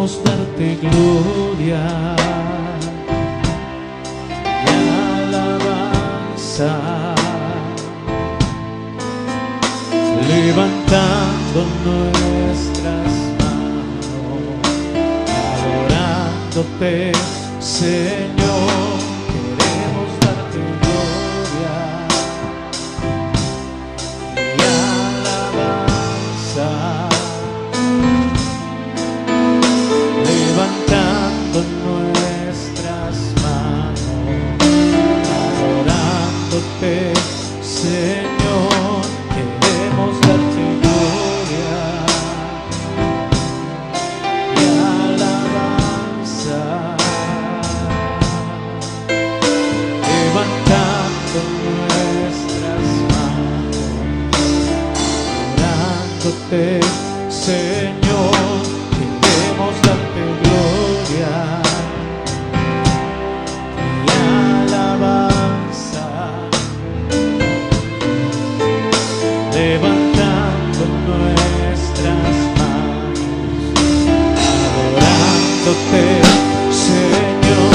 queremos darte gloria y alabanza, levantando nuestras manos, adorándote, Señor. Queremos darte gloria y alabanza, levantando nuestras manos, adorándote, Señor. Queremos darte gloria y alabanza, levantando nuestras manos, adorándote, Señor. Queremos darte gloria y alabanza, levantando nuestras manos, adorándote, Señor.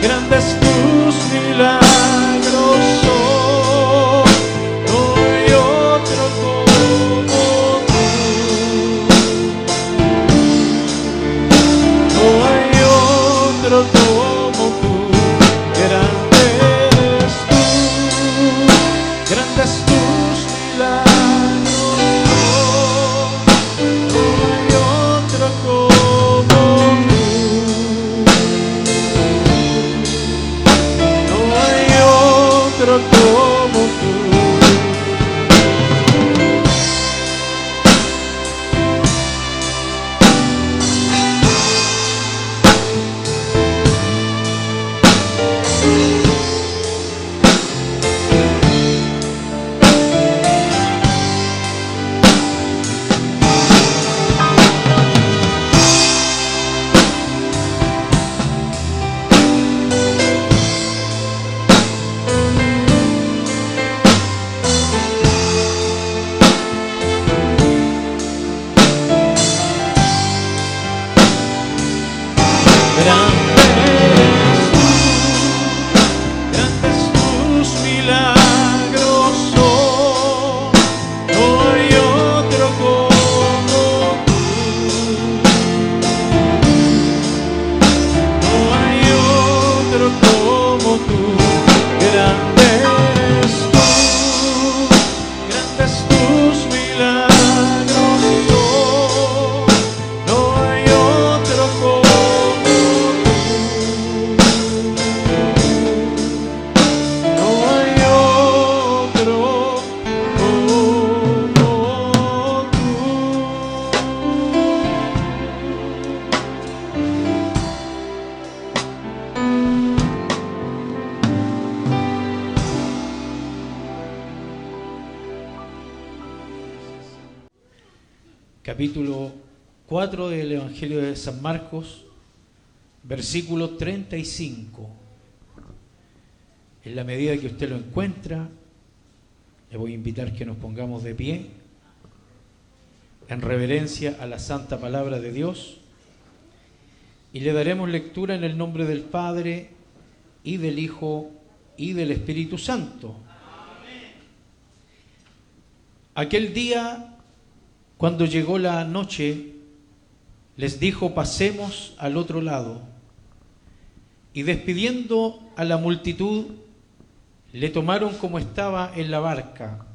Grandes tus milagros son, no hay otro como tú, no hay otro como tú. Grandes tus milagros son, no hay otro como tú, no hay otro como tú. Grandes tus milagros son, no hay otro como tú, no hay otro como tú. Grandes tus milagros son, no hay otro como tú, no hay otro como tú. Capítulo 4 del Evangelio de San Marcos, versículo 35. En la medida que usted lo encuentra, le voy a invitar que nos pongamos de pie en reverencia a la santa palabra de Dios y le daremos lectura en el nombre del Padre y del Hijo y del Espíritu Santo. Aquel día, cuando llegó la noche, les dijo: pasemos al otro lado. Y despidiendo a la multitud, le tomaron como estaba en la barca,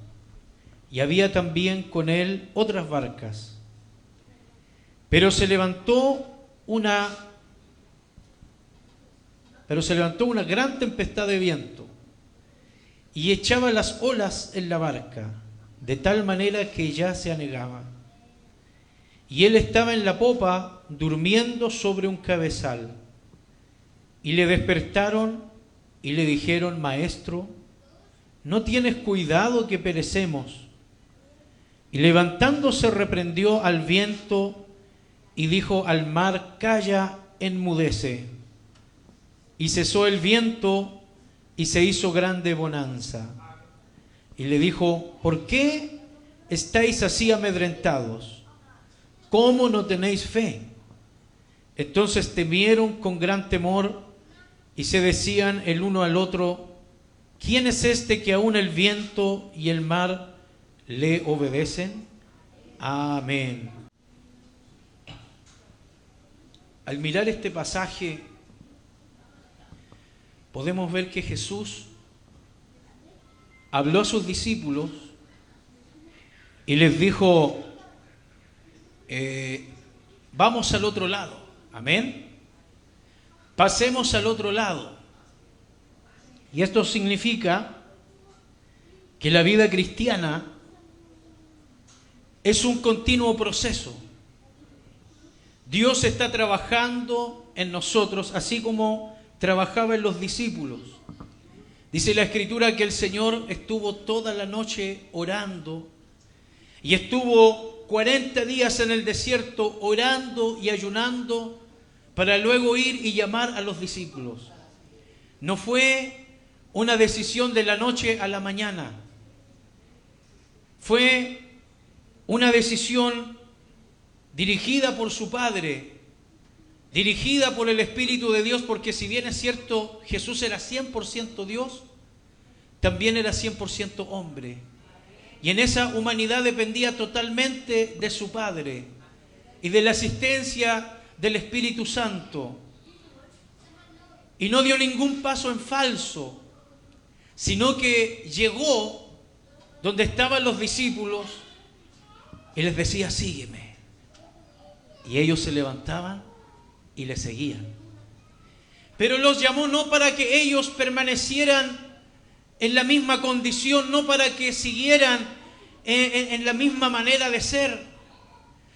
y había también con él otras barcas. Pero se levantó una gran tempestad de viento, y echaba las olas en la barca, de tal manera que ya se anegaba. Y él estaba en la popa, durmiendo sobre un cabezal. Y le despertaron y le dijeron: Maestro, ¿no tienes cuidado que perecemos? Y levantándose reprendió al viento y dijo al mar: Calla, enmudece. Y cesó el viento y se hizo grande bonanza. Y le dijo: ¿por qué estáis así amedrentados? ¿cómo no tenéis fe? Entonces temieron con gran temor y se decían el uno al otro, ¿quién es este que aún el viento y el mar le obedecen? Amén. Al mirar este pasaje, podemos ver que Jesús habló a sus discípulos y les dijo, vamos al otro lado. Amén. Pasemos al otro lado. Y esto significa que la vida cristiana es un continuo proceso. Dios está trabajando en nosotros, así como trabajaba en los discípulos. Dice la Escritura que el Señor estuvo toda la noche orando y estuvo 40 días en el desierto orando y ayunando para luego ir y llamar a los discípulos. No fue una decisión de la noche a la mañana. Fue una decisión dirigida por su Padre, dirigida por el Espíritu de Dios, porque si bien es cierto, Jesús era 100% Dios, también era 100% hombre. Y en esa humanidad dependía totalmente de su Padre y de la asistencia del Espíritu Santo. Y no dio ningún paso en falso, sino que llegó donde estaban los discípulos y les decía, sígueme. Y ellos se levantaban y le seguían. Pero los llamó no para que ellos permanecieran en la misma condición, no para que siguieran en la misma manera de ser,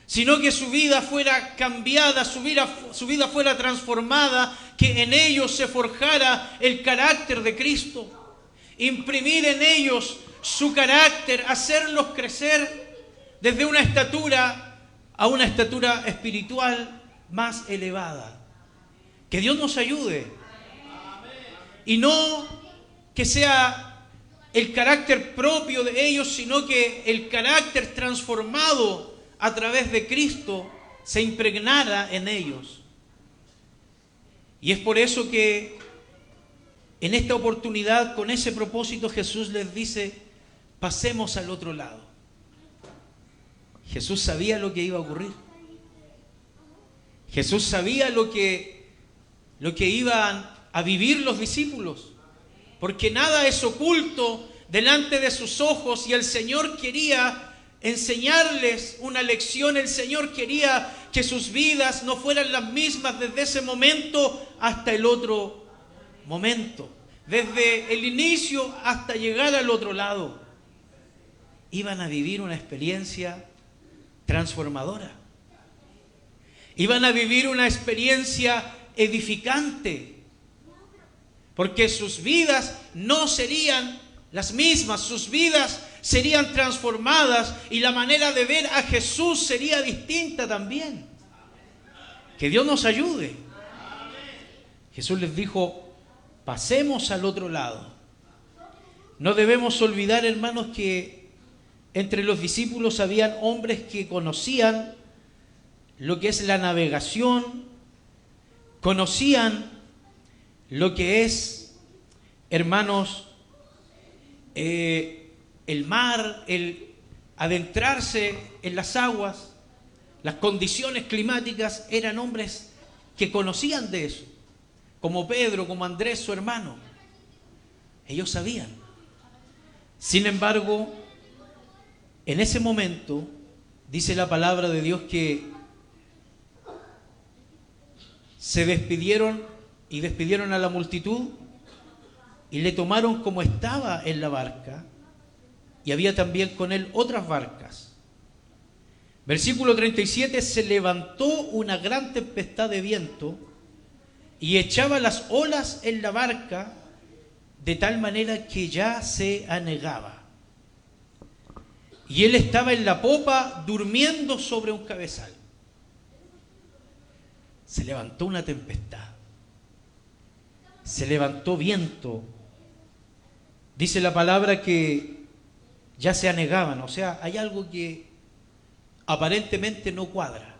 sino que su vida fuera cambiada, su vida fuera transformada, que en ellos se forjara el carácter de Cristo, imprimir en ellos su carácter, hacerlos crecer desde una estatura a una estatura espiritual más elevada. Que Dios nos ayude. Y no que sea el carácter propio de ellos, sino que el carácter transformado a través de Cristo se impregnara en ellos. Y es por eso que en esta oportunidad, con ese propósito, Jesús les dice, pasemos al otro lado. Jesús sabía lo que iba a ocurrir. Jesús sabía lo que iban a vivir los discípulos, porque nada es oculto delante de sus ojos, y el Señor quería enseñarles una lección. El Señor quería que sus vidas no fueran las mismas desde ese momento hasta el otro momento, desde el inicio hasta llegar al otro lado. Iban a vivir una experiencia transformadora. Iban a vivir una experiencia edificante, porque sus vidas no serían las mismas, sus vidas serían transformadas y la manera de ver a Jesús sería distinta también. Que Dios nos ayude. Jesús les dijo, pasemos al otro lado. No debemos olvidar, hermanos, que entre los discípulos habían hombres que conocían lo que es la navegación, conocían lo que es, hermanos, el mar, el adentrarse en las aguas, las condiciones climáticas. Eran hombres que conocían de eso, como Pedro, como Andrés, su hermano. Ellos sabían. Sin embargo, en ese momento, dice la palabra de Dios que se despidieron y despidieron a la multitud y le tomaron como estaba en la barca, y había también con él otras barcas. Versículo 37, se levantó una gran tempestad de viento y echaba las olas en la barca de tal manera que ya se anegaba. Y él estaba en la popa durmiendo sobre un cabezal. Se levantó una tempestad. Se levantó viento. Dice la palabra que ya se anegaban. O sea, hay algo que aparentemente no cuadra.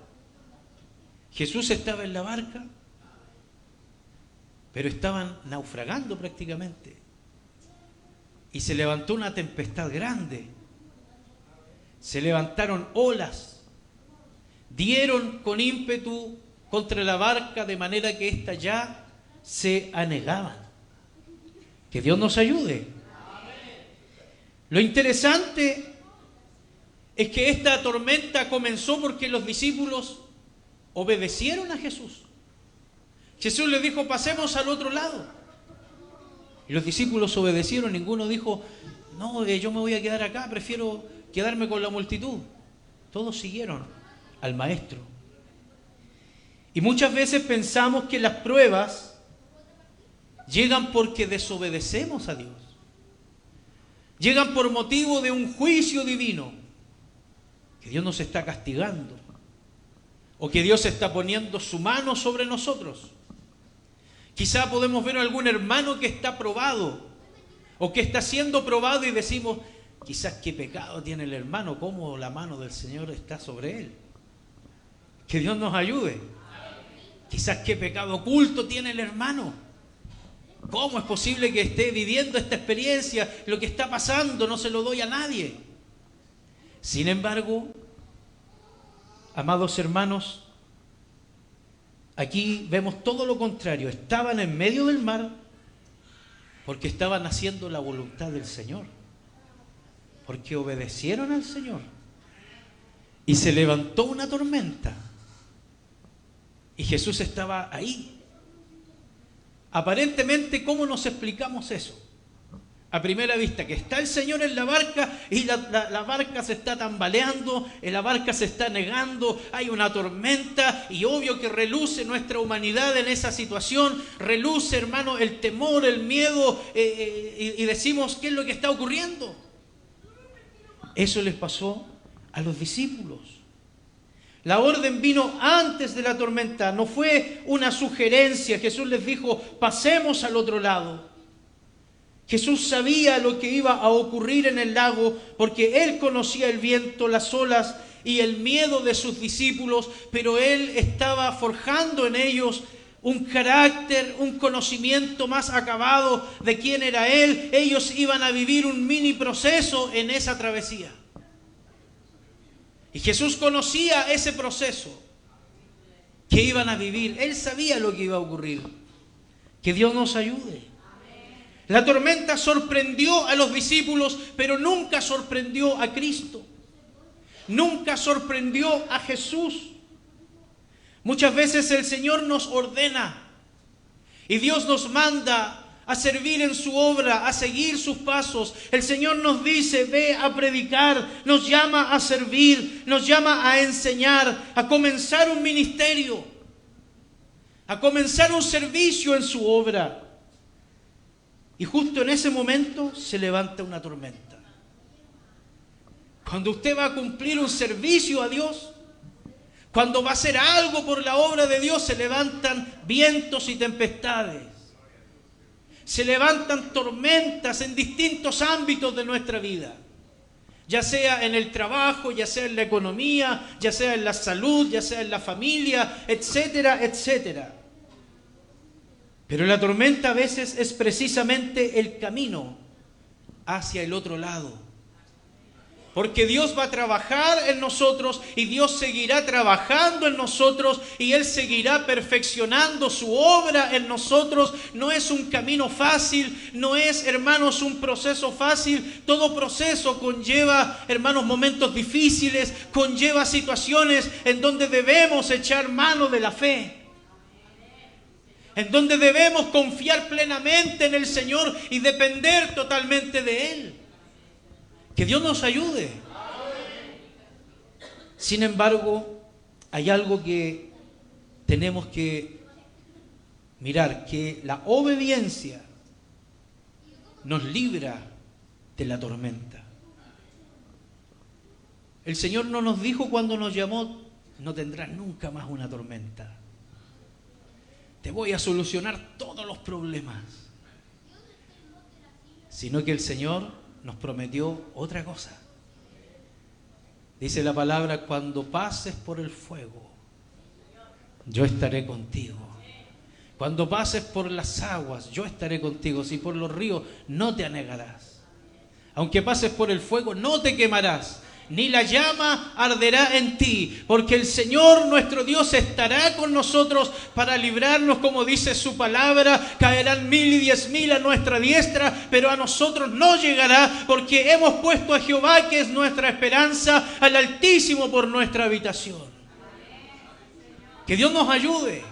Jesús estaba en la barca, pero estaban naufragando prácticamente. Y se levantó una tempestad grande. Se levantaron olas. Dieron con ímpetu contra la barca de manera que ésta ya se anegaba. Que Dios nos ayude. Lo interesante es que esta tormenta comenzó porque los discípulos obedecieron a Jesús. Jesús les dijo, pasemos al otro lado. Y los discípulos obedecieron. Ninguno dijo, no, yo me voy a quedar acá, prefiero quedarme con la multitud. Todos siguieron al Maestro. Y muchas veces pensamos que las pruebas llegan porque desobedecemos a Dios. Llegan por motivo de un juicio divino, que Dios nos está castigando, o que Dios está poniendo su mano sobre nosotros. Quizá podemos ver a algún hermano que está probado, o que está siendo probado y decimos, quizás qué pecado tiene el hermano, cómo la mano del Señor está sobre él. Que Dios nos ayude. Quizás qué pecado oculto tiene el hermano. ¿Cómo es posible que esté viviendo esta experiencia? Lo que está pasando no se lo doy a nadie. Sin embargo, amados hermanos, aquí vemos todo lo contrario. Estaban en medio del mar porque estaban haciendo la voluntad del Señor. Porque obedecieron al Señor. Y se levantó una tormenta. Y Jesús estaba ahí. Aparentemente, ¿cómo nos explicamos eso? A primera vista, que está el Señor en la barca y la barca se está tambaleando, la barca se está negando, hay una tormenta y obvio que reluce nuestra humanidad en esa situación, reluce, hermano, el temor, el miedo y decimos, ¿qué es lo que está ocurriendo? Eso les pasó a los discípulos. La orden vino antes de la tormenta, no fue una sugerencia. Jesús les dijo, pasemos al otro lado. Jesús sabía lo que iba a ocurrir en el lago porque Él conocía el viento, las olas y el miedo de sus discípulos, pero Él estaba forjando en ellos un carácter, un conocimiento más acabado de quién era Él. Ellos iban a vivir un mini proceso en esa travesía. Y Jesús conocía ese proceso que iban a vivir. Él sabía lo que iba a ocurrir. Que Dios nos ayude. La tormenta sorprendió a los discípulos, pero nunca sorprendió a Cristo. Nunca sorprendió a Jesús. Muchas veces el Señor nos ordena y Dios nos manda a servir en su obra, a seguir sus pasos. El Señor nos dice, ve a predicar, nos llama a servir, nos llama a enseñar, a comenzar un ministerio, a comenzar un servicio en su obra. Y justo en ese momento se levanta una tormenta. Cuando usted va a cumplir un servicio a Dios, cuando va a hacer algo por la obra de Dios, se levantan vientos y tempestades. Se levantan tormentas en distintos ámbitos de nuestra vida. Ya sea en el trabajo, ya sea en la economía, ya sea en la salud, ya sea en la familia, etcétera, etcétera. Pero la tormenta a veces es precisamente el camino hacia el otro lado. Porque Dios va a trabajar en nosotros y Dios seguirá trabajando en nosotros y Él seguirá perfeccionando su obra en nosotros. No es un camino fácil, no es, hermanos, un proceso fácil. Todo proceso conlleva, hermanos, momentos difíciles, conlleva situaciones en donde debemos echar mano de la fe. En donde debemos confiar plenamente en el Señor y depender totalmente de Él. Que Dios nos ayude. Sin embargo, hay algo que tenemos que mirar, que la obediencia nos libra de la tormenta. El Señor no nos dijo cuando nos llamó, no tendrás nunca más una tormenta. Te voy a solucionar todos los problemas. Sino que el Señor nos prometió otra cosa. Dice la palabra, cuando pases por el fuego, yo estaré contigo. Cuando pases por las aguas, yo estaré contigo. Si por los ríos, no te anegarás. Aunque pases por el fuego, no te quemarás, ni la llama arderá en ti, porque el Señor nuestro Dios estará con nosotros para librarnos, como dice su palabra. Caerán 1000 y 10.000 a nuestra diestra, pero a nosotros no llegará, porque hemos puesto a Jehová, que es nuestra esperanza, al Altísimo por nuestra habitación. Que Dios nos ayude.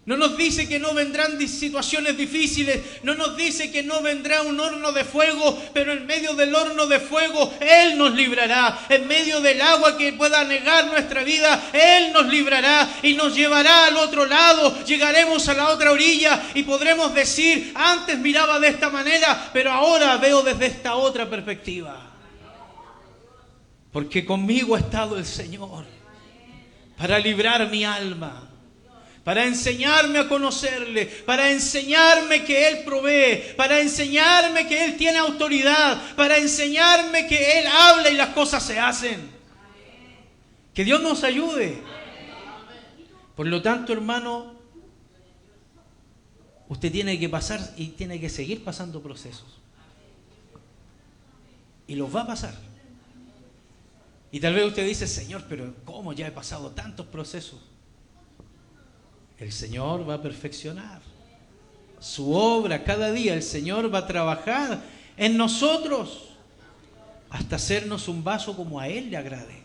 No nos dice que no vendrán situaciones difíciles, no nos dice que no vendrá un horno de fuego, pero en medio del horno de fuego Él nos librará. En medio del agua que pueda anegar nuestra vida, Él nos librará y nos llevará al otro lado. Llegaremos a la otra orilla y podremos decir: antes miraba de esta manera, pero ahora veo desde esta otra perspectiva. Porque conmigo ha estado el Señor para librar mi alma, para enseñarme a conocerle, para enseñarme que Él provee, para enseñarme que Él tiene autoridad, para enseñarme que Él habla y las cosas se hacen. Que Dios nos ayude. Por lo tanto, hermano, usted tiene que pasar y tiene que seguir pasando procesos. Y los va a pasar. Y tal vez usted dice: Señor, pero ¿cómo ya he pasado tantos procesos? El Señor va a perfeccionar su obra cada día. El Señor va a trabajar en nosotros hasta hacernos un vaso como a Él le agrade.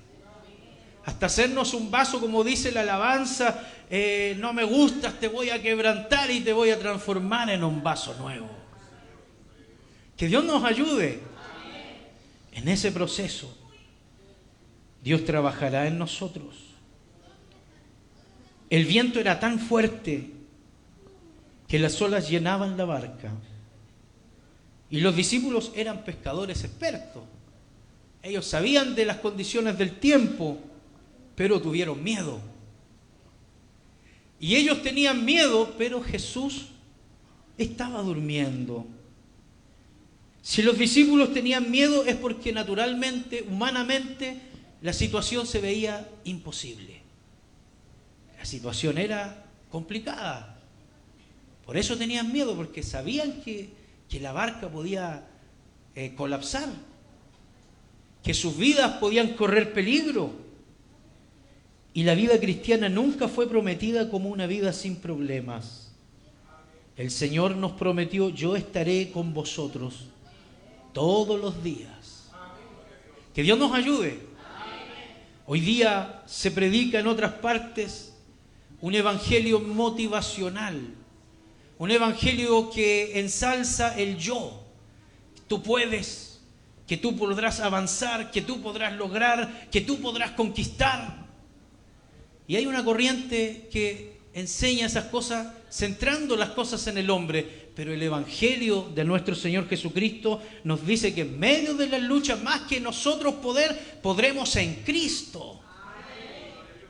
Hasta hacernos un vaso, como dice la alabanza: no me gustas, te voy a quebrantar y te voy a transformar en un vaso nuevo. Que Dios nos ayude en ese proceso. Dios trabajará en nosotros. El viento era tan fuerte que las olas llenaban la barca. Y los discípulos eran pescadores expertos. Ellos sabían de las condiciones del tiempo, pero tuvieron miedo. Y ellos tenían miedo, pero Jesús estaba durmiendo. Si los discípulos tenían miedo es porque naturalmente, humanamente, la situación se veía imposible. La situación era complicada. Por eso tenían miedo, porque sabían que la barca podía colapsar, que sus vidas podían correr peligro. Y la vida cristiana nunca fue prometida como una vida sin problemas. El Señor nos prometió: yo estaré con vosotros todos los días. Que Dios nos ayude. Hoy día se predica en otras partes un evangelio motivacional, un evangelio que ensalza el yo. Tú puedes, que tú podrás avanzar, que tú podrás lograr, que tú podrás conquistar. Y hay una corriente que enseña esas cosas, centrando las cosas en el hombre. Pero el evangelio de nuestro Señor Jesucristo nos dice que en medio de las luchas, más que nosotros podremos en Cristo.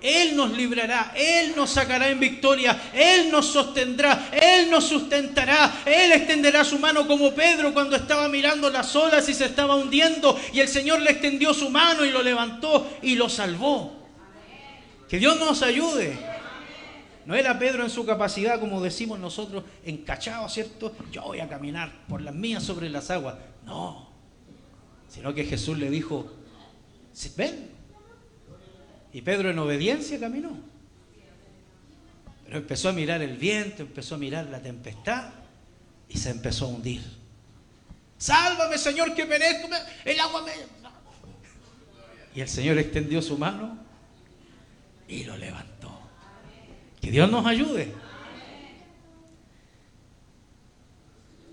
Él nos librará, Él nos sacará en victoria, Él nos sostendrá, Él nos sustentará, Él extenderá su mano como Pedro cuando estaba mirando las olas y se estaba hundiendo, y el Señor le extendió su mano y lo levantó y lo salvó. Que Dios nos ayude. No era Pedro en su capacidad, como decimos nosotros, encachado, ¿cierto? Yo voy a caminar por las mías sobre las aguas. No, sino que Jesús le dijo: ven. Y Pedro en obediencia caminó. Pero empezó a mirar el viento, empezó a mirar la tempestad y se empezó a hundir. Sálvame, Señor, que perezco, el agua me... Y el Señor extendió su mano y lo levantó. Que Dios nos ayude.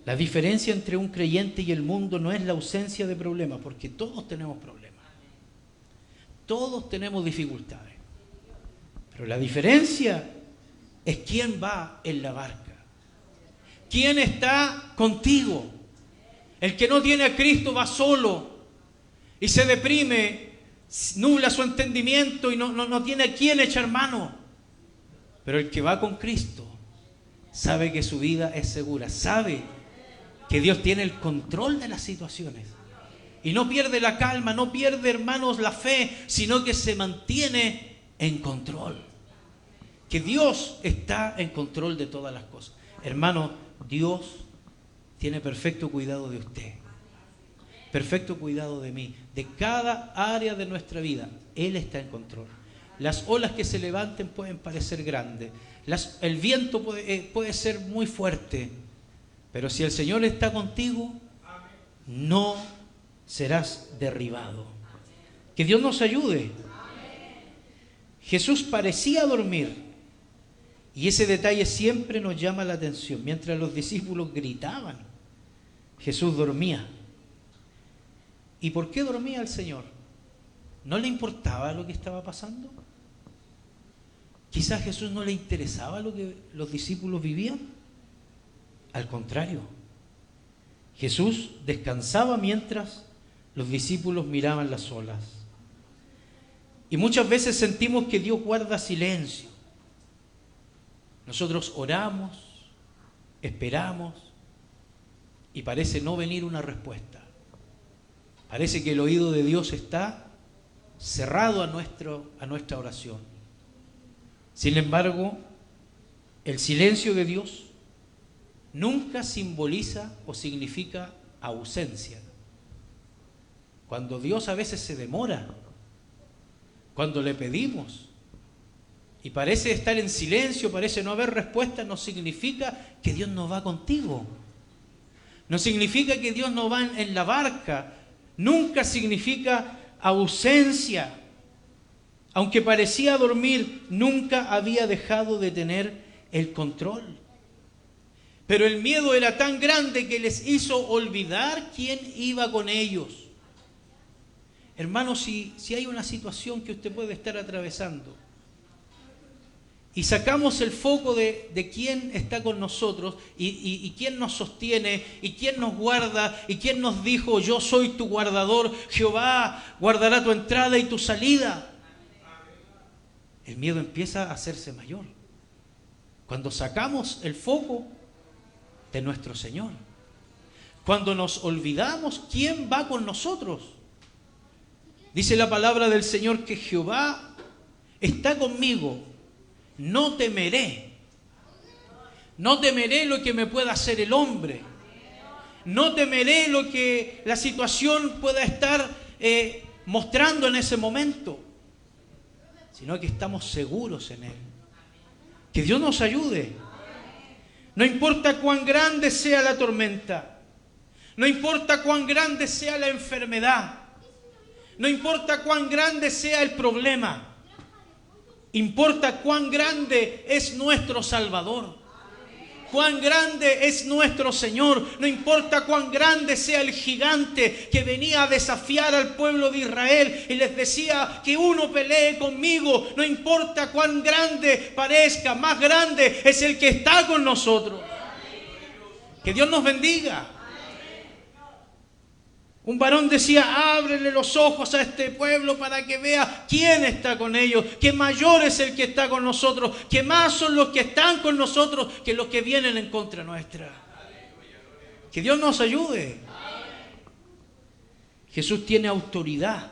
La diferencia entre un creyente y el mundo no es la ausencia de problemas, porque todos tenemos problemas. Todos tenemos dificultades. Pero la diferencia es quién va en la barca. ¿Quién está contigo? El que no tiene a Cristo va solo y se deprime, nubla su entendimiento y no tiene a quién echar mano. Pero el que va con Cristo sabe que su vida es segura, sabe que Dios tiene el control de las situaciones. Y no pierde la calma, no pierde, hermanos, la fe, sino que se mantiene en control. que Dios está en control de todas las cosas. Hermano, Dios tiene perfecto cuidado de usted, perfecto cuidado de mí, de cada área de nuestra vida. Él está en control. Las olas que se levanten pueden parecer grandes, el viento puede ser muy fuerte, pero si el Señor está contigo, no serás derribado. Que Dios nos ayude. Jesús parecía dormir, y ese detalle siempre nos llama la atención. Mientras los discípulos gritaban, Jesús dormía. ¿Y por qué dormía el Señor? ¿No le importaba lo que estaba pasando? Quizás a Jesús no le interesaba lo que los discípulos vivían. Al contrario, Jesús descansaba mientras los discípulos miraban las olas. Y muchas veces sentimos que Dios guarda silencio. Nosotros oramos, esperamos, y parece no venir una respuesta. Parece que el oído de Dios está cerrado a nuestra oración. Sin embargo, el silencio de Dios nunca simboliza o significa ausencia. Cuando Dios a veces se demora, cuando le pedimos y parece estar en silencio, parece no haber respuesta, no significa que Dios no va contigo. No significa que Dios no va en la barca. Nunca significa ausencia. Aunque parecía dormir, nunca había dejado de tener el control. Pero el miedo era tan grande que les hizo olvidar quién iba con ellos. Hermano, si hay una situación que usted puede estar atravesando y sacamos el foco de quién está con nosotros y quién nos sostiene y quién nos guarda y quién nos dijo: yo soy tu guardador, Jehová guardará tu entrada y tu salida. El miedo empieza a hacerse mayor cuando sacamos el foco de nuestro Señor, cuando nos olvidamos quién va con nosotros. Dice la palabra del Señor que Jehová está conmigo, no temeré. No temeré lo que me pueda hacer el hombre. No temeré lo que la situación pueda estar mostrando en ese momento, sino que estamos seguros en Él. Que Dios nos ayude. No importa cuán grande sea la tormenta, no importa cuán grande sea la enfermedad, no importa cuán grande sea el problema, importa cuán grande es nuestro Salvador, cuán grande es nuestro Señor. No importa cuán grande sea el gigante que venía a desafiar al pueblo de Israel y les decía que uno pelee conmigo. No importa cuán grande parezca, más grande es el que está con nosotros. Que Dios nos bendiga. Un varón decía: ábrele los ojos a este pueblo para que vea quién está con ellos, que mayor es el que está con nosotros, que más son los que están con nosotros que los que vienen en contra nuestra. Que Dios nos ayude. Jesús tiene autoridad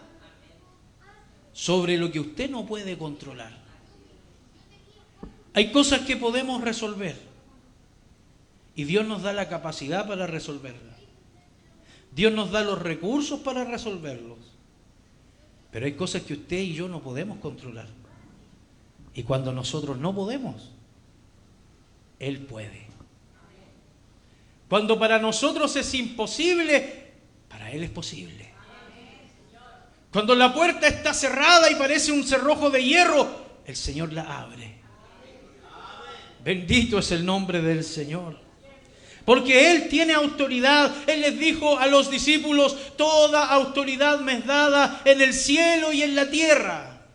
sobre lo que usted no puede controlar. Hay cosas que podemos resolver y Dios nos da la capacidad para resolverlas. Dios nos da los recursos para resolverlos. Pero hay cosas que usted y yo no podemos controlar. Y cuando nosotros no podemos, Él puede. Cuando para nosotros es imposible, para Él es posible. Cuando la puerta está cerrada y parece un cerrojo de hierro, el Señor la abre. Bendito es el nombre del Señor. Porque Él tiene autoridad. Él les dijo a los discípulos: toda autoridad me es dada en el cielo y en la tierra.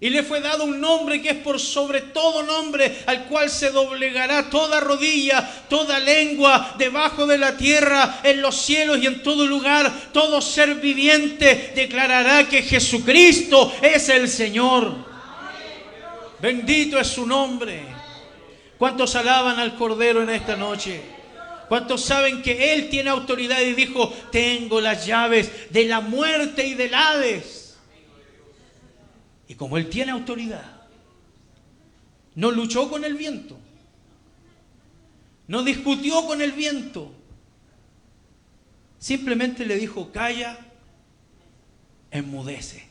Y le fue dado un nombre que es por sobre todo nombre, al cual se doblegará toda rodilla, toda lengua, debajo de la tierra, en los cielos y en todo lugar. Todo ser viviente declarará que Jesucristo es el Señor. Bendito es su nombre. ¿Cuántos alaban al Cordero en esta noche? ¿Cuántos saben que Él tiene autoridad y dijo: tengo las llaves de la muerte y del Hades? Y como Él tiene autoridad, no luchó con el viento, no discutió con el viento, simplemente le dijo: calla, enmudece.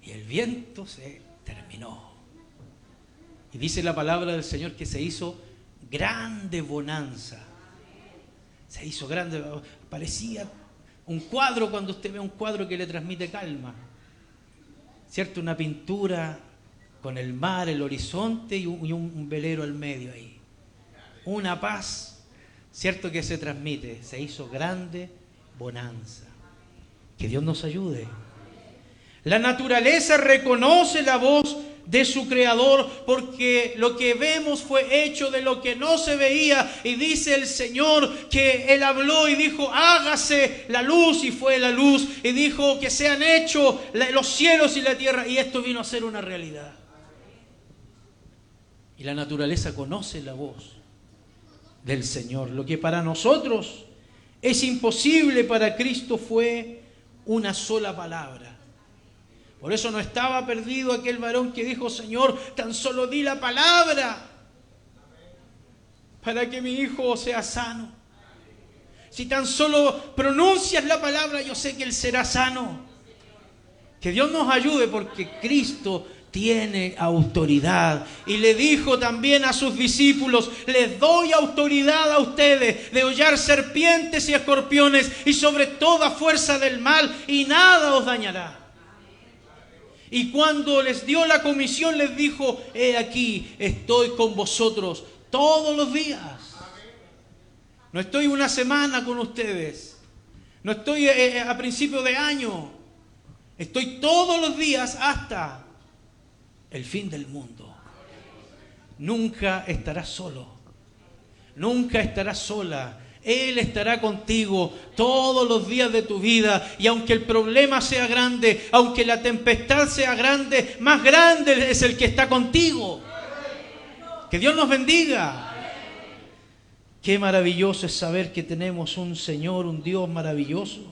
Y el viento se terminó. Y dice la palabra del Señor que se hizo grande bonanza. Se hizo grande, parecía un cuadro, cuando usted ve un cuadro que le transmite calma, ¿cierto? Una pintura con el mar, el horizonte y un velero al medio ahí. Una paz, ¿cierto?, que se transmite. Se hizo grande bonanza. Que Dios nos ayude. La naturaleza reconoce la voz de su Creador, porque lo que vemos fue hecho de lo que no se veía. Y dice el Señor que Él habló y dijo: hágase la luz, y fue la luz. Y dijo que sean hechos los cielos y la tierra, y esto vino a ser una realidad. Y la naturaleza conoce la voz del Señor. Lo que para nosotros es imposible, para Cristo fue una sola palabra. Por eso no estaba perdido aquel varón que dijo: Señor, tan solo di la palabra para que mi hijo sea sano. Si tan solo pronuncias la palabra, yo sé que él será sano. Que Dios nos ayude, porque Cristo tiene autoridad. Y le dijo también a sus discípulos: les doy autoridad a ustedes de hollar serpientes y escorpiones y sobre toda fuerza del mal, y nada os dañará. Y cuando les dio la comisión, les dijo: he aquí, estoy con vosotros todos los días. No estoy una semana con ustedes, no estoy a principio de año, estoy todos los días hasta el fin del mundo. Nunca estarás solo, nunca estarás sola. Él estará contigo todos los días de tu vida. Y aunque el problema sea grande, aunque la tempestad sea grande, más grande es el que está contigo. Que Dios nos bendiga. Qué maravilloso es saber que tenemos un Señor, un Dios maravilloso.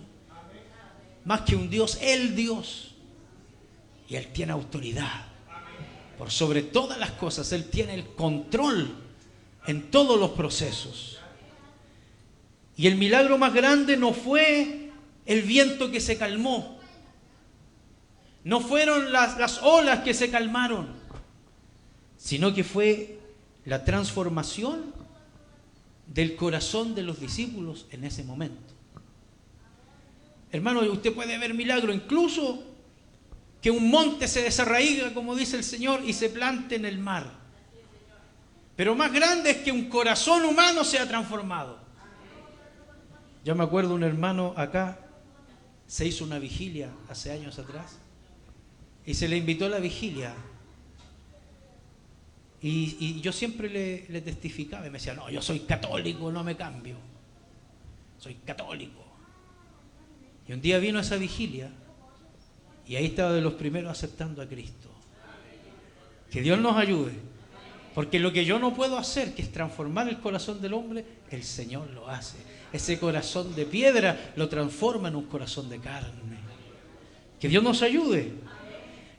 Más que un Dios, el Dios. Y Él tiene autoridad por sobre todas las cosas. Él tiene el control en todos los procesos. Y el milagro más grande no fue el viento que se calmó, no fueron las olas que se calmaron, sino que fue la transformación del corazón de los discípulos en ese momento. Hermano, usted puede ver milagro, incluso que un monte se desarraiga, como dice el Señor, y se plante en el mar. Pero más grande es que un corazón humano sea transformado. Yo me acuerdo, un hermano acá se hizo una vigilia hace años atrás y se le invitó a la vigilia, y yo siempre le testificaba y me decía: no, yo soy católico, no me cambio, soy católico. Y un día vino a esa vigilia y ahí estaba de los primeros aceptando a Cristo. Que Dios nos ayude, porque lo que yo no puedo hacer, que es transformar el corazón del hombre, el Señor lo hace. Ese corazón de piedra lo transforma en un corazón de carne. Que Dios nos ayude.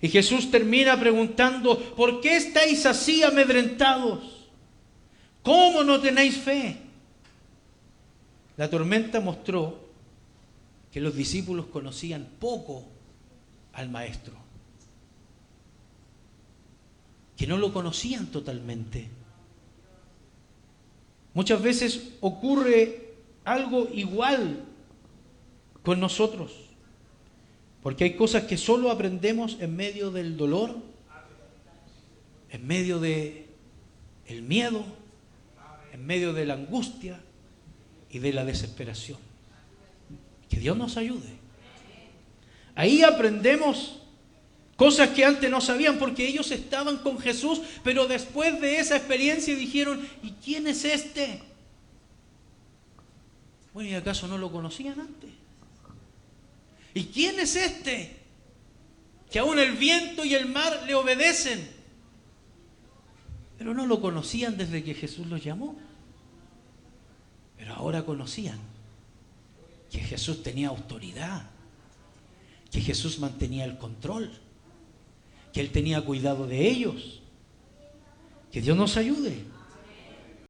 Y Jesús termina preguntando: ¿por qué estáis así amedrentados? ¿Cómo no tenéis fe? La tormenta mostró que los discípulos conocían poco al Maestro, que no lo conocían totalmente. Muchas veces ocurre algo igual con nosotros, porque hay cosas que solo aprendemos en medio del dolor, en medio del miedo, en medio de la angustia y de la desesperación. Que Dios nos ayude. Ahí aprendemos cosas que antes no sabían, porque ellos estaban con Jesús, pero después de esa experiencia dijeron: ¿y quién es este? Bueno, ¿y acaso no lo conocían antes? ¿Y quién es este que aún el viento y el mar le obedecen? Pero no lo conocían desde que Jesús los llamó. Pero ahora conocían que Jesús tenía autoridad, que Jesús mantenía el control, que Él tenía cuidado de ellos. Que Dios nos ayude.